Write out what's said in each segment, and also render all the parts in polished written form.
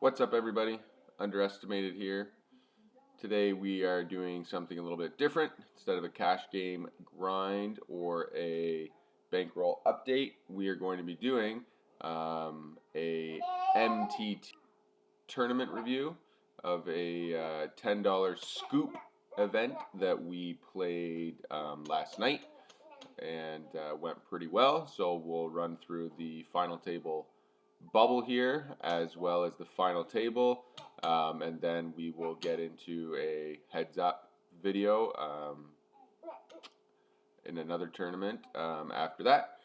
What's up, everybody? Underestimated here. Today we are doing something a little bit different. Instead of a cash game grind or a bankroll update, we are going to be doing a MTT tournament review of a $10 scoop event that we played last night and went pretty well. So we'll run through the final table bubble here as well as the final table, and then we will get into a heads up video in another tournament after that.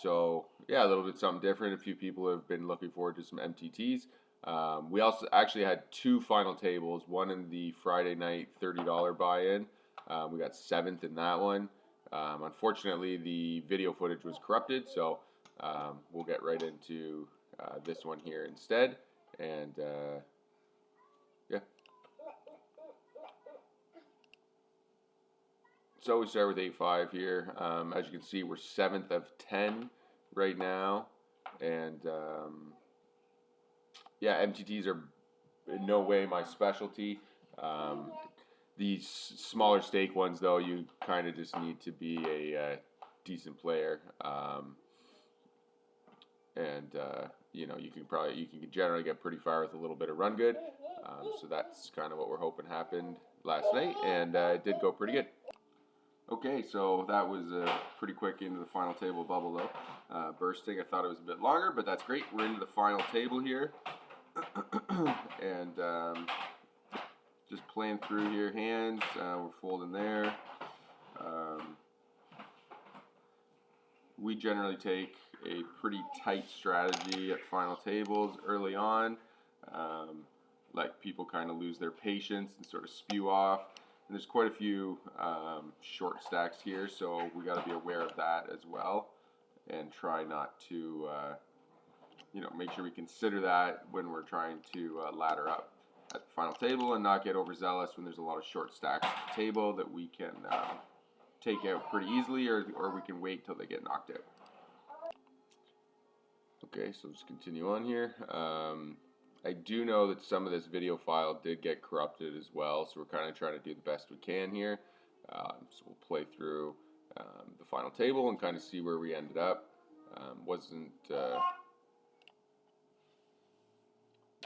So yeah, a little bit something different. A few people have been looking forward to some MTTs. We also actually had two final tables, one in the Friday night $30 buy-in. We got 7th in that one. Unfortunately, the video footage was corrupted, so we'll get right into this one here instead. And yeah. So we start with 8-5 here. As you can see, we're 7th of 10 right now. And yeah, MTTs are in no way my specialty. These smaller stake ones, though, you kind of just need to be a decent player. And you know, you can generally get pretty far with a little bit of run good. So that's kind of what we're hoping happened last night, and it did go pretty good. Okay, so that was pretty quick into the final table bubble, though. Bursting, I thought it was a bit longer, but that's great. We're into the final table here, and just playing through here hands. We're folding there. We generally take a pretty tight strategy at final tables early on. Let people kind of lose their patience and sort of spew off. And there's quite a few short stacks here, so we got to be aware of that as well, and try not to, make sure we consider that when we're trying to ladder up at the final table, and not get overzealous when there's a lot of short stacks at the table that we can take out pretty easily, or we can wait till they get knocked out. Okay, so just continue on here. I do know that some of this video file did get corrupted as well, so we're kind of trying to do the best we can here. So we'll play through the final table and kind of see where we ended up.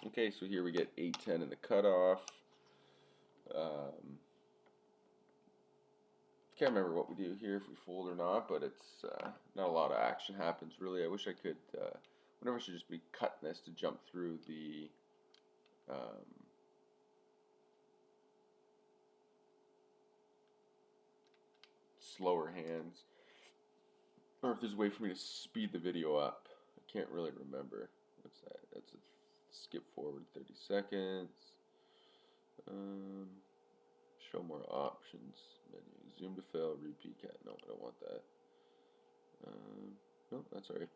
Okay, so here we get 8-10 in the cutoff. Can't remember what we do here, if we fold or not, but it's not a lot of action happens really. I wish I could. Whenever I should just be cutting this to jump through the slower hands, or if there's a way for me to speed the video up. I can't really remember. What's that? That's a skip forward 30 seconds. Show more options menu. Zoom to fill, repeat cat. No, I don't want that. No, that's alright.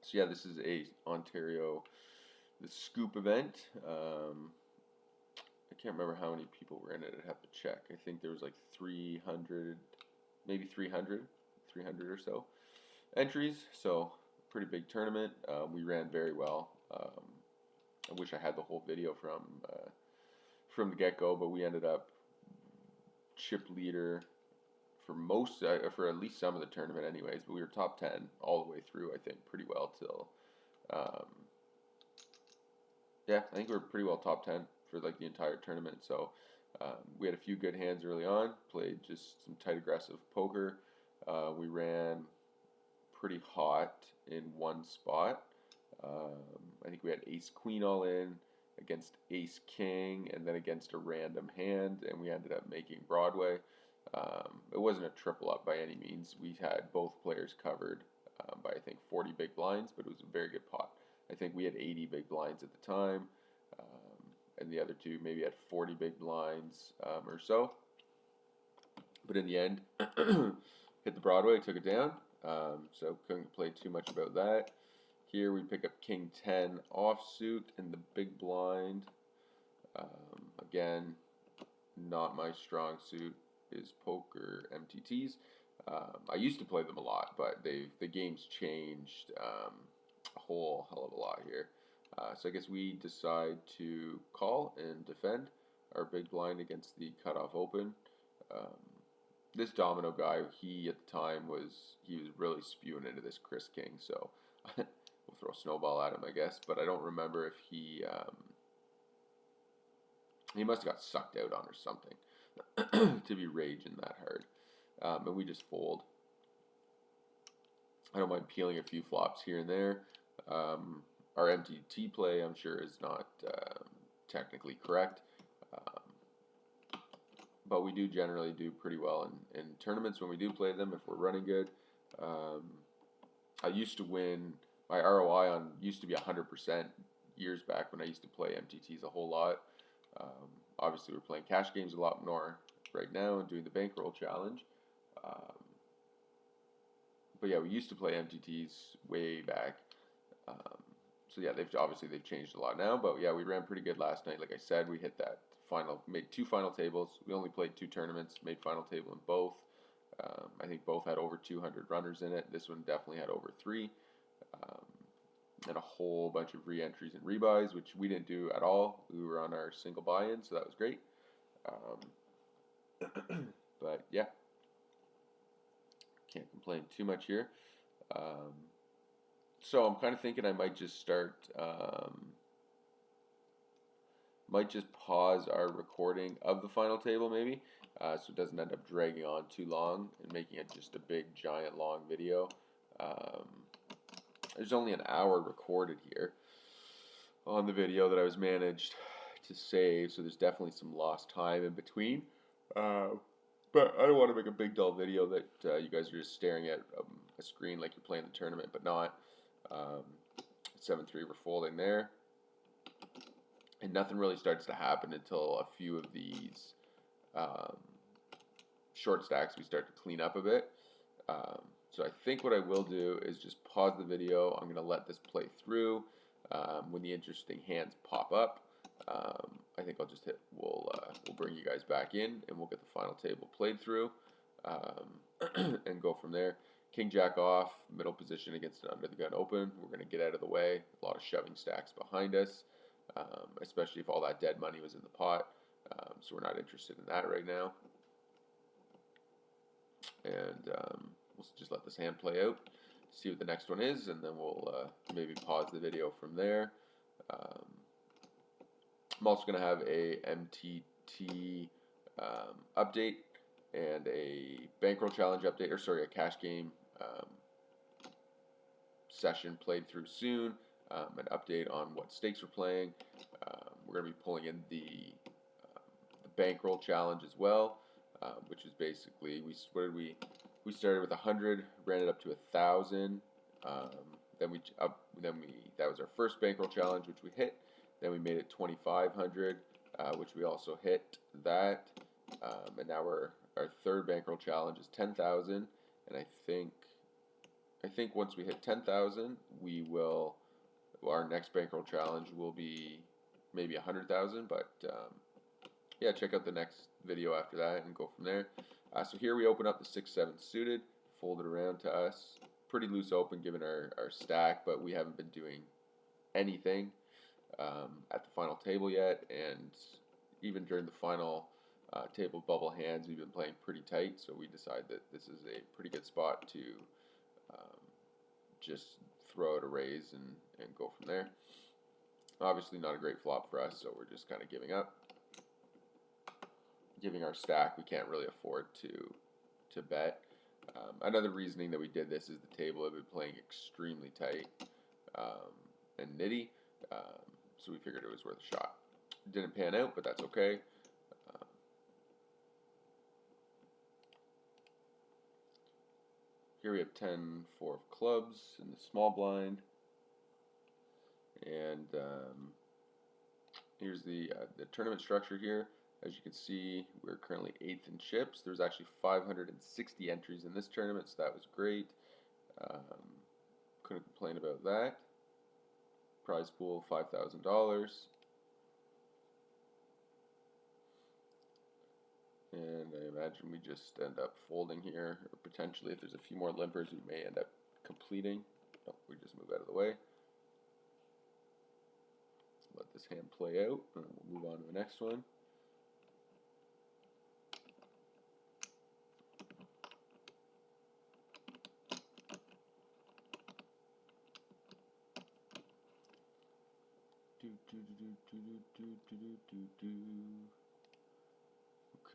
So yeah, this is a Ontario, the scoop event. I can't remember how many people were in it. I'd have to check. I think there was like 300, maybe 300 or so entries. So pretty big tournament. We ran very well. I wish I had the whole video from the get-go, but we ended up chip leader for at least some of the tournament anyways, but we were top 10 all the way through, I think, pretty well till yeah, I think we were pretty well top 10 for like the entire tournament. So we had a few good hands early on, played just some tight aggressive poker. We ran pretty hot in one spot. I think we had ace queen all in against ace king, and then against a random hand, and we ended up making Broadway. It wasn't a triple up by any means. We had both players covered by, I think, 40 big blinds, but it was a very good pot. I think we had 80 big blinds at the time, and the other two maybe had 40 big blinds or so. But in the end, hit the Broadway, took it down, so couldn't complain too much about that. Here we pick up King 10 offsuit in the big blind. Again, not my strong suit is poker MTTs. I used to play them a lot, but the game's changed a whole hell of a lot here. So I guess we decide to call and defend our big blind against the cutoff open. Um, this domino guy, he at the time was really spewing into this Chris King, so we'll throw a snowball at him, I guess. But I don't remember if he must have got sucked out on or something to be raging that hard, and we just fold. I don't mind peeling a few flops here and there. Our MTT play, I'm sure, is not technically correct, but we do generally do pretty well in tournaments when we do play them if we're running good. I used to win. My ROI on used to be 100% years back when I used to play MTTs a whole lot. Obviously, we're playing cash games a lot more right now and doing the bankroll challenge. But yeah, we used to play MTTs way back. So yeah, they've changed a lot now. But yeah, we ran pretty good last night. Like I said, we hit that final, made 2 final tables. We only played 2 tournaments, made final table in both. I think both had over 200 runners in it. This one definitely had over 3. And a whole bunch of re-entries and rebuys, which we didn't do at all. We were on our single buy-in, so that was great. But yeah, can't complain too much here. So I'm kind of thinking I might just start, might just pause our recording of the final table maybe, so it doesn't end up dragging on too long and making it just a big, giant, long video. There's only an hour recorded here on the video that I was managed to save, so there's definitely some lost time in between. But I don't want to make a big dull video that you guys are just staring at a screen like you're playing the tournament, but not. 7-3, we're folding there. And nothing really starts to happen until a few of these short stacks we start to clean up a bit. So I think what I will do is just pause the video. I'm going to let this play through. When the interesting hands pop up, I think I'll just we'll bring you guys back in and we'll get the final table played through and go from there. King Jack off, middle position against an under the gun open. We're going to get out of the way. A lot of shoving stacks behind us, especially if all that dead money was in the pot. So we're not interested in that right now. And we'll just let this hand play out, see what the next one is, and then we'll maybe pause the video from there. I'm also going to have a MTT update and a bankroll challenge update, or sorry, a cash game session played through soon, an update on what stakes we're playing. We're going to be pulling in the bankroll challenge as well, which is basically, we started with 100, ran it up to 1,000. That was our first bankroll challenge, which we hit. Then we made it 2,500, which we also hit that. And now our third bankroll challenge is 10,000, and I think once we hit 10,000, our next bankroll challenge will be maybe 100,000. But yeah, check out the next video after that and go from there. So here we open up the 6-7 suited, fold it around to us. Pretty loose open given our stack, but we haven't been doing anything at the final table yet, and even during the final table bubble hands, we've been playing pretty tight, so we decide that this is a pretty good spot to just throw out a raise and go from there. Obviously not a great flop for us, so we're just kind of giving up. Giving our stack, we can't really afford to bet. Another reasoning that we did this is the table had been playing extremely tight and nitty, so we figured it was worth a shot. Didn't pan out, but that's okay. Here we have 10-4 of clubs in the small blind, and here's the tournament structure here. As you can see, we're currently 8th in chips. There's actually 560 entries in this tournament, so that was great. Couldn't complain about that. Prize pool, $5,000. And I imagine we just end up folding here, or potentially if there's a few more limpers, we may end up completing. Oh, we just move out of the way. let this hand play out, and we'll move on to the next one.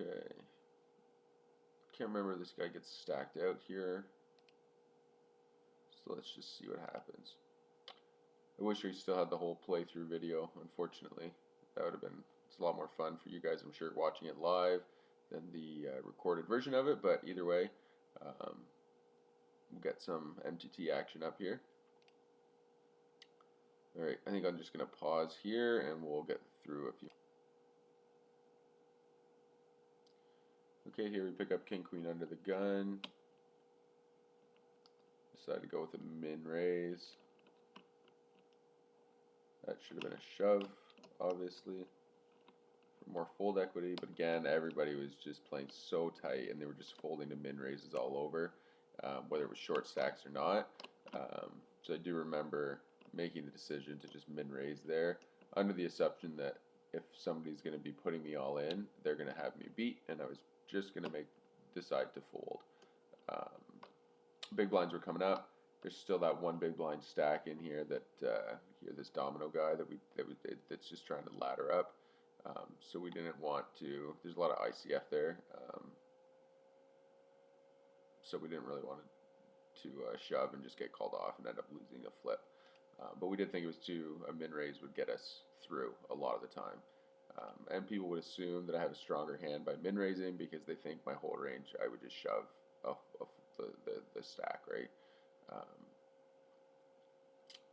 Okay. Can't remember if this guy gets stacked out here. So let's just see what happens. I wish we still had the whole playthrough video, unfortunately. That would have been, it's a lot more fun for you guys, I'm sure, watching it live than the recorded version of it, but either way, we'll get some MTT action up here. Alright, I think I'm just going to pause here and we'll get through a few. Okay, here we pick up King Queen under the gun. Decided to go with a min raise. That should have been a shove, obviously, for more fold equity. But again, everybody was just playing so tight, and they were just folding to min raises all over, whether it was short stacks or not. So I do remember making the decision to just min raise there, under the assumption that if somebody's going to be putting me all in, they're going to have me beat, and I was just going to decide to fold. Big blinds were coming up. There's still that one big blind stack in here that here this domino guy that's just trying to ladder up. So we didn't want to. There's a lot of ICF there, so we didn't really want to shove and just get called off and end up losing a flip. But we did think it was a min raise would get us through a lot of the time. And people would assume that I have a stronger hand by min raising because they think my whole range I would just shove off the stack, right?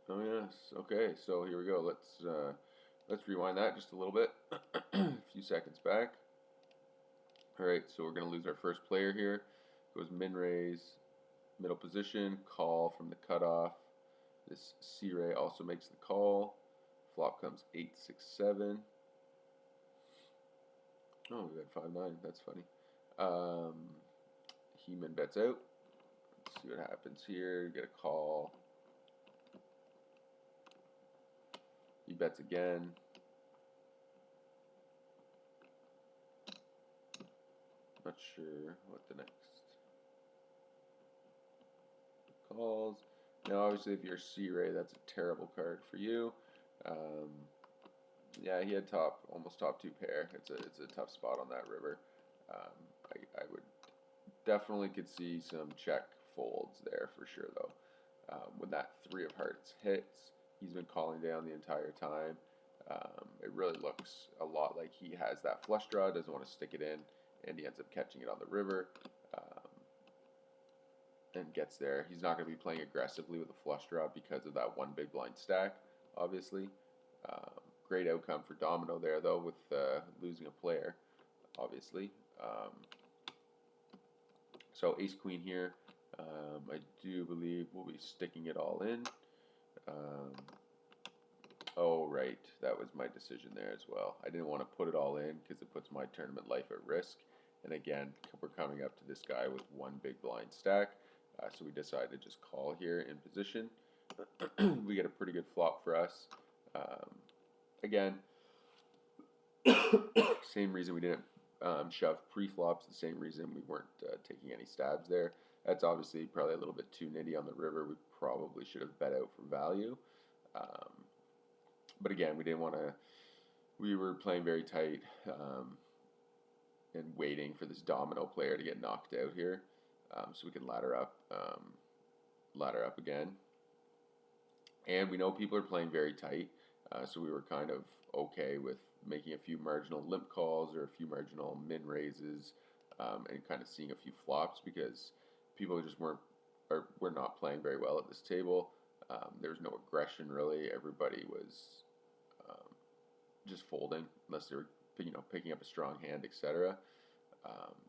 Oh yes, okay, so here we go. Let's rewind that just a little bit, a few seconds back. All right, so we're gonna lose our first player here. Goes min raise, middle position, call from the cutoff. This C-ray also makes the call. Flop comes 8-6-7. Oh, we got 5-9. That's funny. He min bets out. Let's see what happens here. Get a call. He bets again. Not sure what the next calls. Now, obviously, if you're C-ray, that's a terrible card for you. Yeah, he had almost top 2 pair. It's a tough spot on that river. I would definitely could see some check folds there for sure, though. When that 3 of hearts hits, he's been calling down the entire time. It really looks a lot like he has that flush draw, doesn't want to stick it in, and he ends up catching it on the river and gets there. He's not going to be playing aggressively with a flush draw because of that one big blind stack, obviously. Great outcome for domino there, though, with losing a player, obviously. So ace queen here. I do believe we'll be sticking it all in. Oh, right. That was my decision there as well. I didn't want to put it all in because it puts my tournament life at risk. And again, we're coming up to this guy with one big blind stack. So we decided to just call here in position. We get a pretty good flop for us. Again, same reason we didn't shove pre-flops, the same reason we weren't taking any stabs there. That's obviously probably a little bit too nitty on the river. We probably should have bet out for value. But again, we didn't want to, we were playing very tight and waiting for this domino player to get knocked out here so we can ladder up again. And we know people are playing very tight, so we were kind of okay with making a few marginal limp calls or a few marginal min raises and kind of seeing a few flops because people just were not playing very well at this table. There was no aggression really. Everybody was just folding unless they were picking up a strong hand, etc.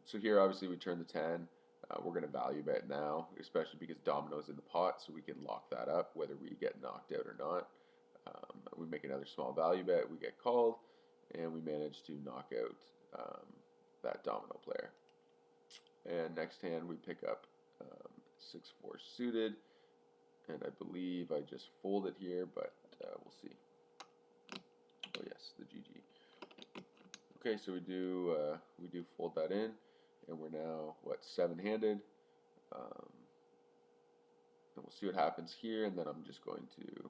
So here obviously we turn the 10. We're going to value bet now, especially because domino's in the pot, so we can lock that up whether we get knocked out or not. We make another small value bet, we get called, and we manage to knock out that domino player. And next hand we pick up 6-4 suited, and I believe I just folded here, but we'll see. Okay, so we do fold that in, and we're now what, 7-handed. And we'll see what happens here, and then I'm just going to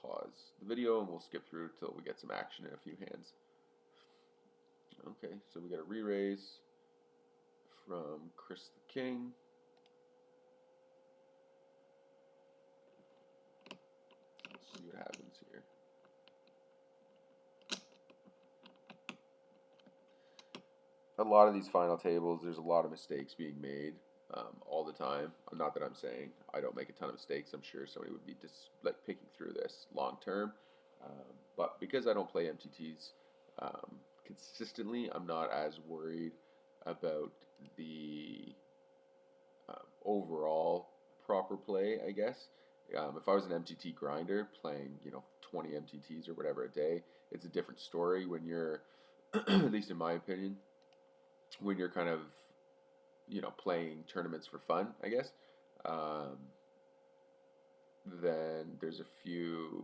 pause the video and we'll skip through till we get some action in a few hands. Okay, so we got a re-raise from Chris the King. Let's see what happens here. A lot of these final tables, there's a lot of mistakes being made all the time. Not that I'm saying I don't make a ton of mistakes. I'm sure somebody would be just like picking through this long term. But because I don't play MTTs consistently, I'm not as worried about the overall proper play, I guess. If I was an MTT grinder playing, 20 MTTs or whatever a day, it's a different story when you're, at least in my opinion, when you're kind of, playing tournaments for fun, I guess. Then there's a few,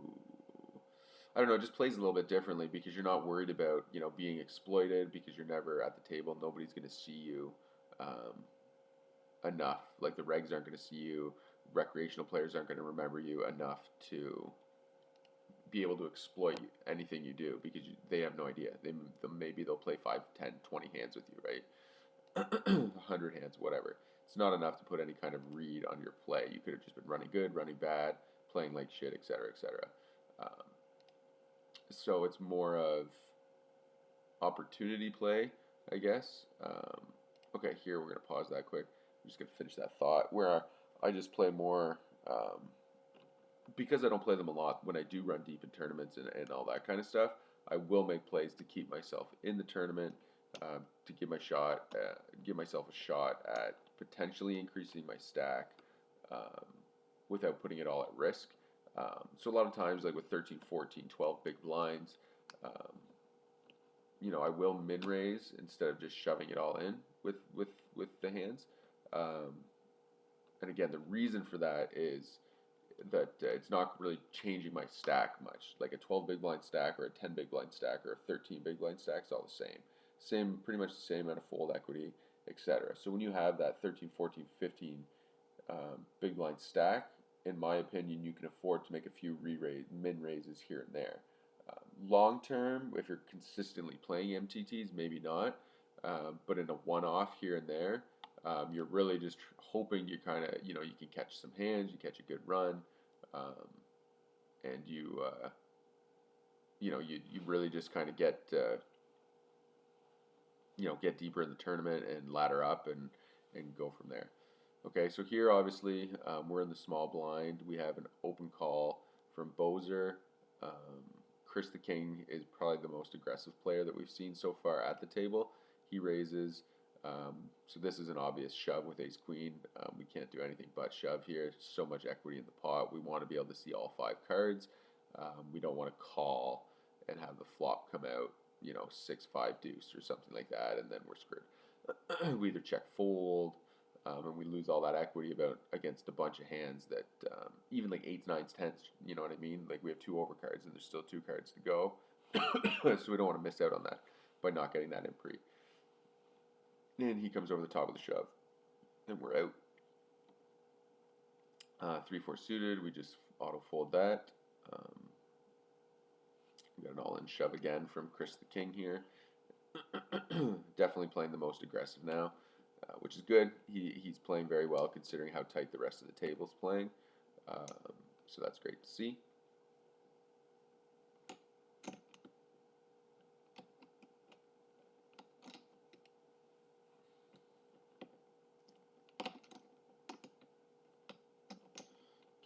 I don't know, it just plays a little bit differently because you're not worried about, being exploited because you're never at the table. Nobody's going to see you enough. Like the regs aren't going to see you. Recreational players aren't going to remember you enough to be able to exploit anything you do because they have no idea. Maybe they'll play 5, 10, 20 hands with you, right? 100 hands, whatever. It's not enough to put any kind of read on your play. You could have just been running good, running bad, playing like shit, etc., etc. So it's more of opportunity play, I guess. Okay, here we're going to pause that quick. I'm just going to finish that thought where I just play more because I don't play them a lot. When I do run deep in tournaments and all that kind of stuff, I will make plays to keep myself in the tournament, to give myself a shot at potentially increasing my stack without putting it all at risk. So a lot of times, like with 13, 14, 12 big blinds, I will min raise instead of just shoving it all in with the hands. And again, the reason for that is that it's not really changing my stack much. Like a 12 big blind stack or a 10 big blind stack or a 13 big blind stack is all the same. Pretty much the same amount of fold equity, etc. So when you have that 13, 14, 15 big blind stack, in my opinion, you can afford to make a few min raises here and there. Long term, if you're consistently playing MTTs, maybe not. But in a one-off here and there, you're really just hoping you kind of, you can catch some hands, you catch a good run, and you really just kind of get deeper in the tournament and ladder up and go from there. Okay, so here obviously we're in the small blind. We have an open call from Bozer. Chris the King is probably the most aggressive player that we've seen so far at the table. He raises, so this is an obvious shove with ace queen. We can't do anything but shove here. So much equity in the pot. We want to be able to see all 5 cards. We don't want to call and have the flop come out, 6-5 deuce or something like that, and then we're screwed. We either check fold, and we lose all that equity against a bunch of hands that even like 8s, 9s, 10s, you know what I mean? Like we have 2 overcards and there's still 2 cards to go. So we don't want to miss out on that by not getting that in pre. And he comes over the top of the shove, and we're out. 3-4 suited, we just auto fold that. We got an all-in shove again from Chris the King here. Definitely playing the most aggressive now, which is good. He's playing very well considering how tight the rest of the table's playing. So that's great to see.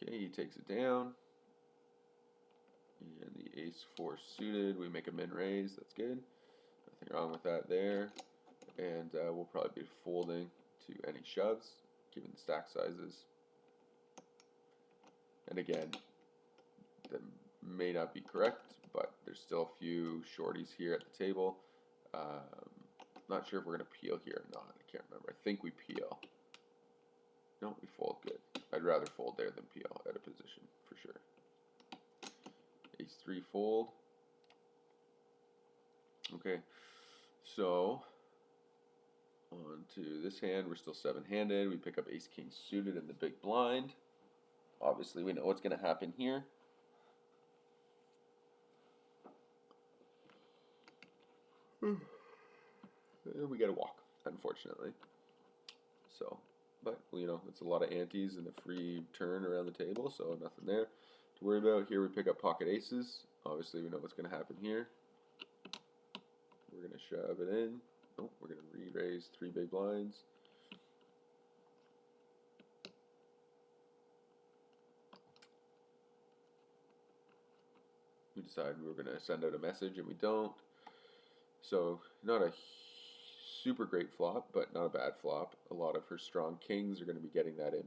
Okay, he takes it down. And the ace-4 suited, we make a min raise. That's good. Nothing wrong with that there. And we'll probably be folding to any shoves, given the stack sizes. And again, that may not be correct, but there's still a few shorties here at the table. Not sure if we're going to peel here or not. I can't remember. I think we peel. No, we fold. Good. I'd rather fold there than peel at a position, for sure. Ace-3 fold. Okay, so on to this hand. We're still seven-handed. We pick up ace king suited in the big blind. Obviously, we know what's going to happen here. We get a walk, unfortunately. So, but you know, it's a lot of antes and a free turn around the table, so nothing there to worry about. Here we pick up pocket aces. Obviously, we know what's going to happen here. We're going to shove it in. Oh, we're going to re-raise three big blinds. We decide we were going to send out a message, and we don't. So, not a super great flop, but not a bad flop. A lot of her strong kings are going to be getting that in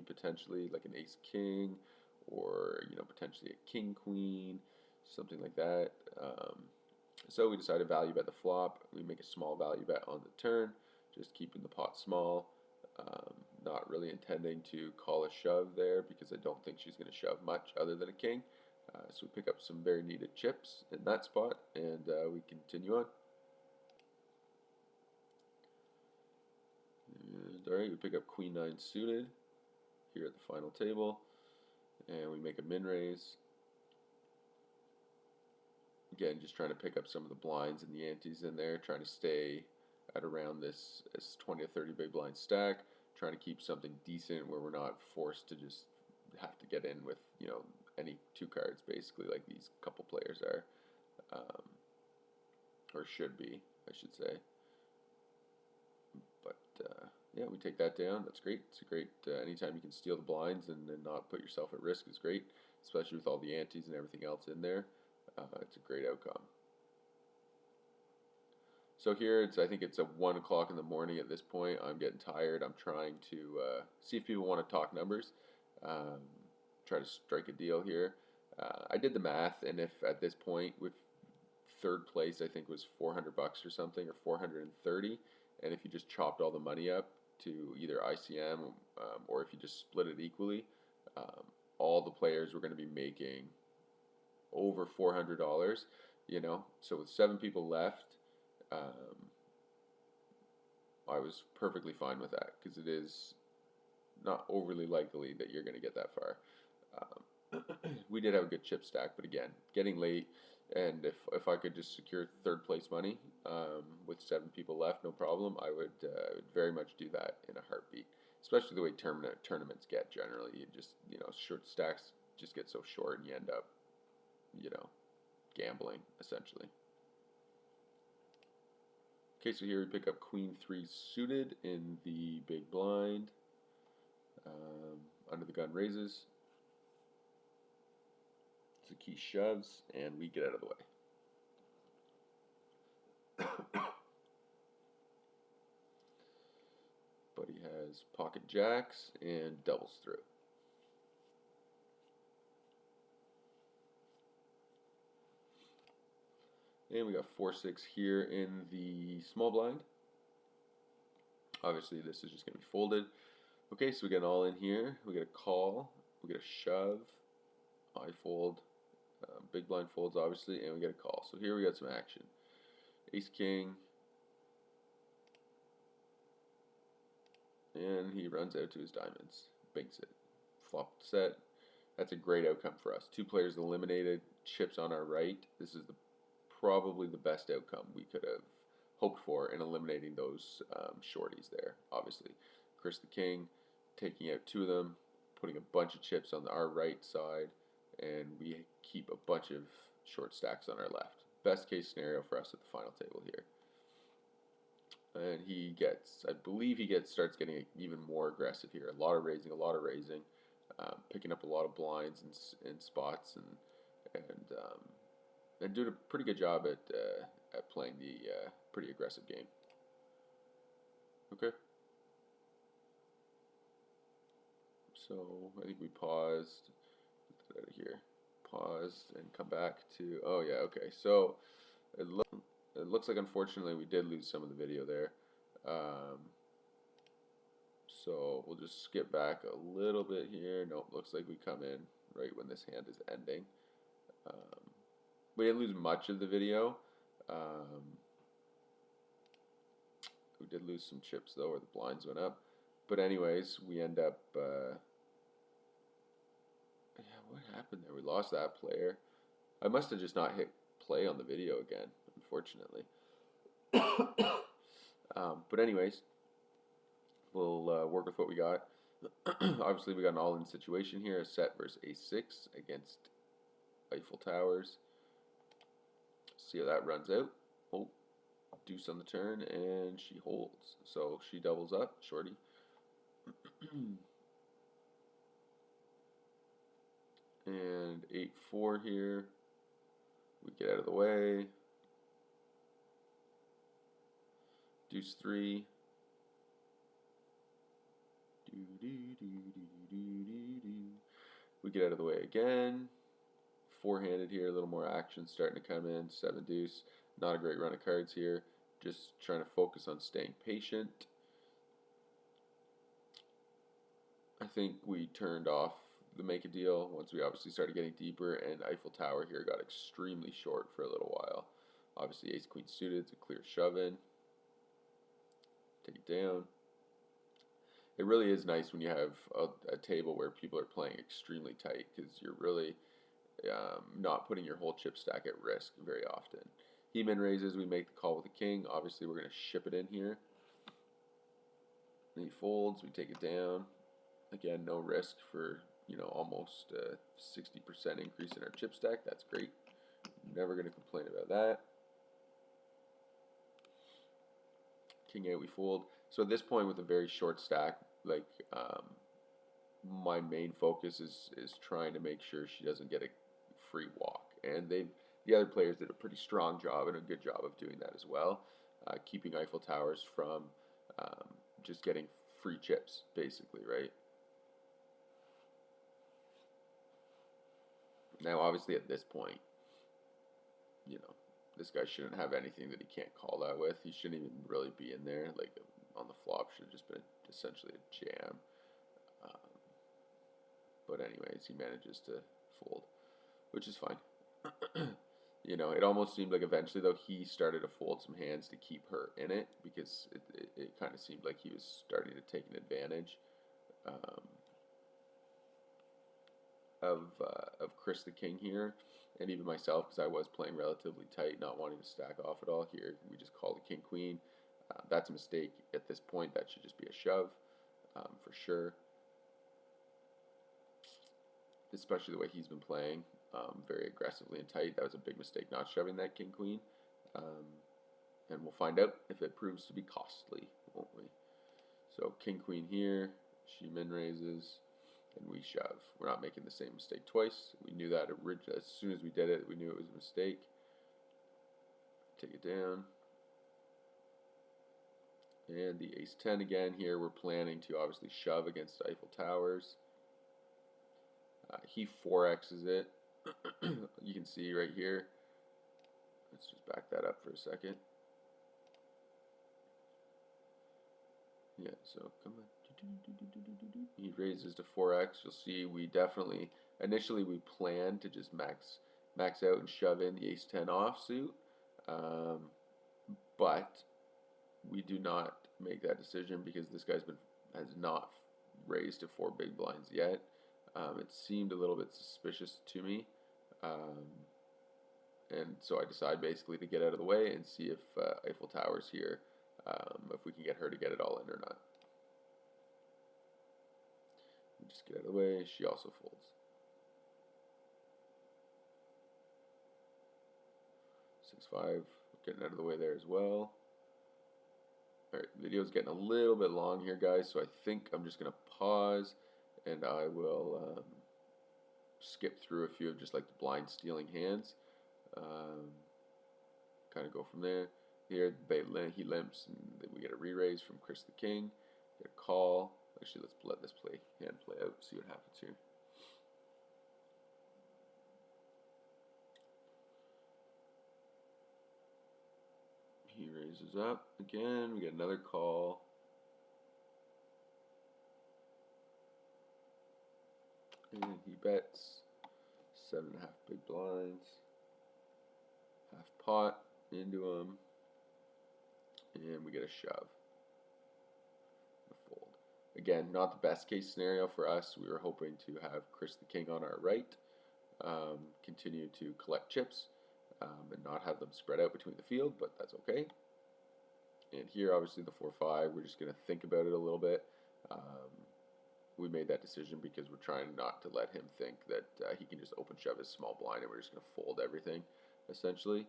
potentially, like an ace king, or you know, potentially a king queen, something like that. So we decide to value bet the flop. We make a small value bet on the turn, just keeping the pot small. Not really intending to call a shove there because I don't think she's going to shove much other than a king. So we pick up some very needed chips in that spot, and we continue on. And alright, we pick up queen 9 suited here at the final table, and we make a min raise. Again, just trying to pick up some of the blinds and the antes in there, trying to stay at around this 20 to 30 big blind stack, trying to keep something decent where we're not forced to just have to get in with, you know, any two cards basically, like these couple players are, or should be, I should say. But yeah, we take that down. That's great. It's a great, anytime you can steal the blinds and not put yourself at risk is great, especially with all the antes and everything else in there. It's a great outcome. So here, I think it's 1 o'clock in the morning at this point. I'm getting tired. I'm trying to see if people want to talk numbers, try to strike a deal here. I did the math, and if at this point, with third place, I think was $400 or something, or 430, and if you just chopped all the money up to either ICM, or if you just split it equally, all the players were going to be making over $400, you know. So with 7 people left, I was perfectly fine with that because it is not overly likely that you're going to get that far. We did have a good chip stack, but again, getting late, and if I could just secure third place money with 7 people left, no problem, I would very much do that in a heartbeat. Especially the way tournaments get generally. You just, you know, short stacks just get so short, and you end up, you know, gambling essentially. Okay, so here we pick up queen 3 suited in the big blind. Under the gun raises. So key shoves, and we get out of the way. Buddy has pocket jacks and doubles through. And we got 4-6 here in the small blind. Obviously, this is just going to be folded. Okay, so we get an all in here. We get a call. We get a shove. I fold. Big blind folds, obviously, and we get a call. So here we got some action. Ace king. And he runs out to his diamonds. Binks it. Flop set. That's a great outcome for us. 2 players eliminated. Chips on our right. This is probably the best outcome we could have hoped for in eliminating those shorties there, obviously. Chris the king, taking out 2 of them, putting a bunch of chips on our right side, and we keep a bunch of short stacks on our left. Best case scenario for us at the final table here. And he gets, I believe he starts getting even more aggressive here. A lot of raising, picking up a lot of blinds in spots, and doing a pretty good job at playing the pretty aggressive game. Okay. So I think we paused. Get that out of here. Paused and come back to. Oh yeah. Okay. So it looks like unfortunately we did lose some of the video there. So we'll just skip back a little bit here. Nope. Looks like we come in right when this hand is ending. We didn't lose much of the video. Um, we did lose some chips though, where the blinds went up. But anyways, we end up. Yeah, what happened there? We lost that player. I must have just not hit play on the video again, unfortunately. But anyways, we'll work with what we got. Obviously, we got an all-in situation here: a set versus a6 against Eiffel Towers. See how that runs out. Oh, deuce on the turn, and she holds. So she doubles up, shorty. And 8-4 here. We get out of the way. Deuce 3. We get out of the way again. Four-handed here, a little more action starting to come in. 7 deuce. Not a great run of cards here. Just trying to focus on staying patient. I think we turned off the make a deal once we obviously started getting deeper, and Eiffel Tower here got extremely short for a little while. Obviously ace queen suited, it's a clear shove in. Take it down. It really is nice when you have a table where people are playing extremely tight, because you're really not putting your whole chip stack at risk very often. He min raises, we make the call with the king. Obviously we're going to ship it in here. And he folds, we take it down. Again, no risk for, almost 60% increase in our chip stack. That's great. Never going to complain about that. King 8, we fold. So at this point, with a very short stack, my main focus is trying to make sure she doesn't get a free walk. And the other players did a pretty strong job and a good job of doing that as well, keeping Eiffel Towers from just getting free chips, basically, right? Now, obviously, at this point, this guy shouldn't have anything that he can't call that with. He shouldn't even really be in there. Like, on the flop, should have just been essentially a jam. But anyways, he manages to fold, which is fine. It almost seemed like eventually, though, he started to fold some hands to keep her in it, because it kind of seemed like he was starting to take an advantage of Chris the King here, and even myself, because I was playing relatively tight, not wanting to stack off at all here. We just call the King Queen. That's a mistake at this point. That should just be a shove for sure, especially the way he's been playing very aggressively and tight. That was a big mistake not shoving that King Queen, and we'll find out if it proves to be costly, won't we? So King Queen here, she min raises, and we shove. We're not making the same mistake twice. We knew that as soon as we did it, we knew it was a mistake. Take it down. And the ace 10 again here. We're planning to obviously shove against Eiffel Towers. He 4x's it. You can see right here. Let's just back that up for a second. Yeah, so come on. He raises to 4x. You'll see we definitely, initially we planned to just max out and shove in the ace 10 offsuit, but we do not make that decision because this guy's has not raised to 4 big blinds yet. It seemed a little bit suspicious to me, and so I decide basically to get out of the way and see if Eiffel Towers here, if we can get her to get it all in or not. Just get out of the way. She also folds. 6-5. Getting out of the way there as well. Alright, video's getting a little bit long here, guys, so I think I'm just going to pause, and I will skip through a few of just like the blind stealing hands. Kind of go from there. Here, he limps, and we get a re-raise from Chris the King. Get a call. Actually, let's let this hand play out, see what happens here. He raises up again. We get another call. And he bets 7.5 big blinds. Half pot. into him, and we get a shove, a fold. Again, not the best case scenario for us. We were hoping to have Chris the King on our right, continue to collect chips, and not have them spread out between the field, but that's okay. And here, obviously, the 4-5, we're just going to think about it a little bit. We made that decision because we're trying not to let him think that he can just open shove his small blind and we're just going to fold everything, essentially.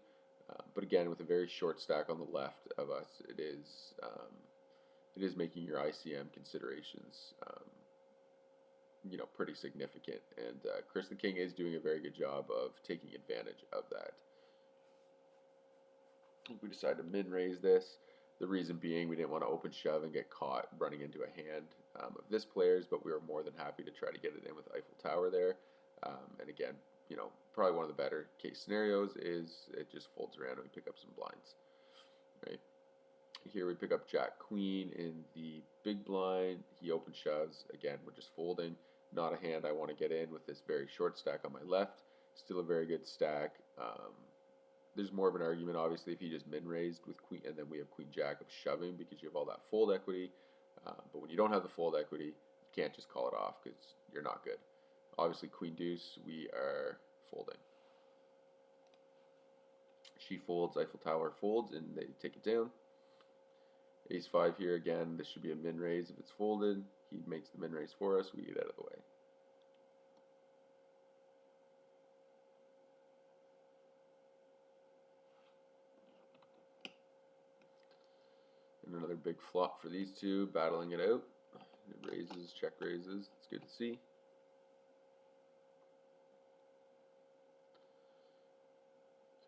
But again, with a very short stack on the left of us, it is making your ICM considerations, pretty significant. And Chris the King is doing a very good job of taking advantage of that. We decided to min-raise this. The reason being we didn't want to open shove and get caught running into a hand of this player's, but we were more than happy to try to get it in with Eiffel Tower there. And again, probably one of the better case scenarios is it just folds around and we pick up some blinds. Right? Here we pick up Jack Queen in the big blind. He open shoves. Again, we're just folding. Not a hand I want to get in with this very short stack on my left. Still a very good stack. There's more of an argument, obviously, if he just min-raised with Queen, and then we have Queen Jack of shoving because you have all that fold equity. But when you don't have the fold equity, you can't just call it off because you're not good. Obviously, Queen Deuce, we are folding. She folds, Eiffel Tower folds, and they take it down. Ace 5 here again. This should be a min-raise if it's folded. He makes the min-raise for us. We get out of the way. And another big flop for these two, battling it out. It raises, check raises. It's good to see.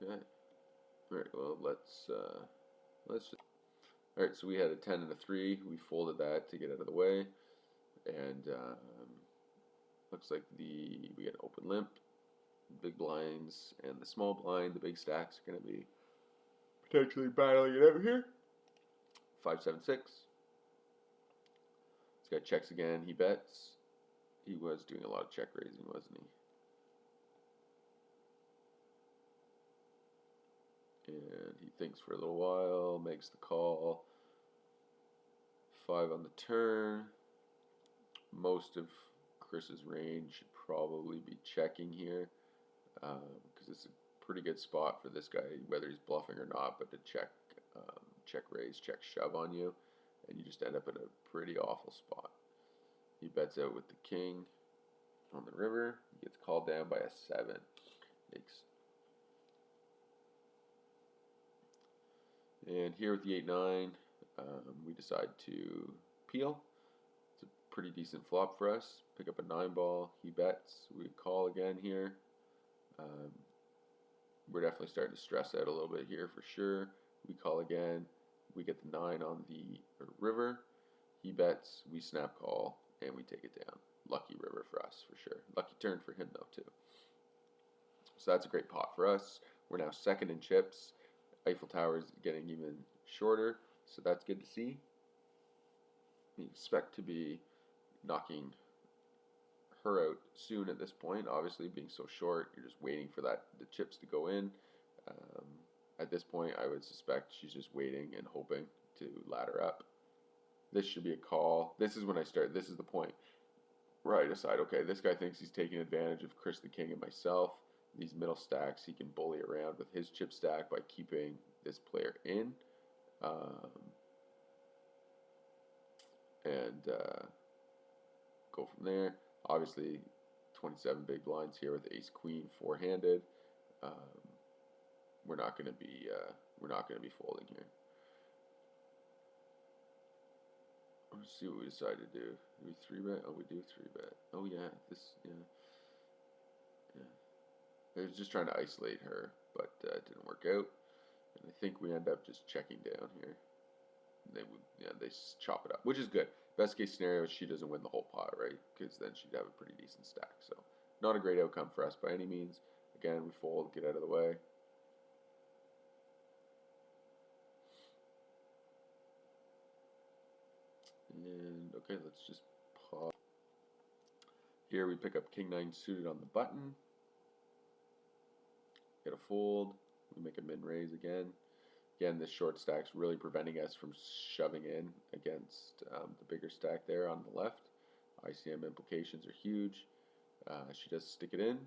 Okay. All right. Well, let's just. All right. So we had a 10 and a 3. We folded that to get out of the way, and looks like we get an open limp. Big blinds and the small blind, the big stacks are going to be potentially battling it out here. 5-7-6. This guy checks again. He bets. He was doing a lot of check raising, wasn't he? And he thinks for a little while, makes the call. 5 on the turn. Most of Chris's range should probably be checking here, because it's a pretty good spot for this guy, whether he's bluffing or not, but to check raise, check shove on you, and you just end up in a pretty awful spot. He bets out with the king on the river. He gets called down by a 7. Yikes. And here with the 8-9, we decide to peel. It's a pretty decent flop for us. Pick up a 9 ball. He bets. We call again here. We're definitely starting to stress out a little bit here for sure. We call again. We get the 9 on the river. He bets. We snap call and we take it down. Lucky river for us for sure. Lucky turn for him though too. So that's a great pot for us. We're now second in chips. Eiffel Tower is getting even shorter, so that's good to see. We expect to be knocking her out soon at this point. Obviously, being so short, you're just waiting for the chips to go in. At this point, I would suspect she's just waiting and hoping to ladder up. This should be a call. This is when I start. This is the point where I decide, okay, this guy thinks he's taking advantage of Chris the King and myself. These middle stacks, he can bully around with his chip stack by keeping this player in. And go from there. Obviously, 27 big blinds here with ace queen four-handed. We're not going to be folding here. Let's see what we decide to do. Do we 3-bet? Oh, we do 3-bet. Oh yeah, yeah. I was just trying to isolate her, but it didn't work out. And I think we end up just checking down here. And they chop it up, which is good. Best case scenario is she doesn't win the whole pot, right? Because then she'd have a pretty decent stack. So not a great outcome for us by any means. Again, we fold, get out of the way. And okay, let's just pause. Here we pick up king 9 suited on the button. Get a fold. We make a min raise again. Again, this short stack's really preventing us from shoving in against the bigger stack there on the left. ICM implications are huge. She does stick it in.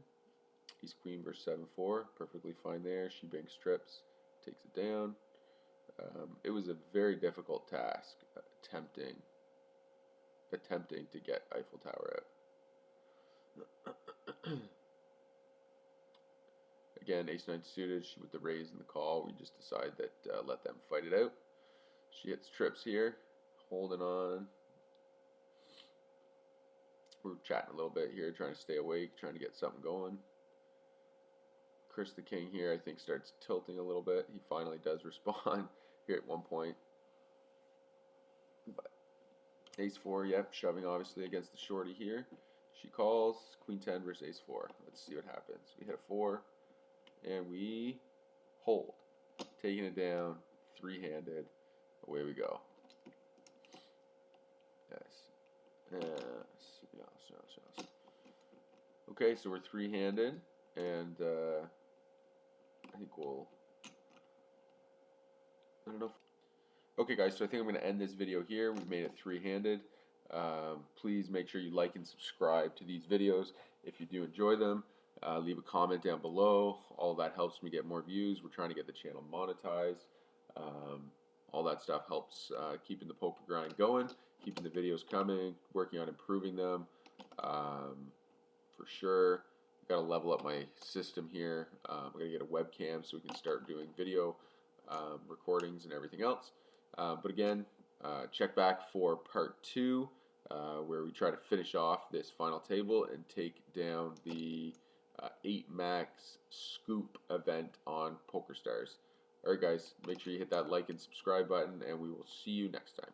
Ace queen versus 7-4, perfectly fine there. She banks strips, takes it down. It was a very difficult task attempting to get Eiffel Tower out. Again, ace-9 suited, she with the raise and the call, we just decide that let them fight it out. She hits trips here, holding on. We're chatting a little bit here, trying to stay awake, trying to get something going. Chris the King here, I think, starts tilting a little bit. He finally does respond here at one point. But ace-4, yep, shoving obviously against the shorty here. She calls, queen 10 versus ace-4. Let's see what happens. We hit a 4. And we hold, taking it down, three-handed. Away we go. Yes. Yes. Okay, so we're three-handed, and I think we'll. I don't know. Okay, guys. So I think I'm going to end this video here. We've made it three-handed. Please make sure you like and subscribe to these videos if you do enjoy them. Leave a comment down below. All that helps me get more views. We're trying to get the channel monetized. All that stuff helps keeping the poker grind going, keeping the videos coming, working on improving them. For sure, I've got to level up my system here. I'm going to get a webcam so we can start doing video recordings and everything else. But again, check back for part 2, where we try to finish off this final table and take down the 8 max scoop event on Pokerstars. Alright guys, make sure you hit that like and subscribe button, and we will see you next time.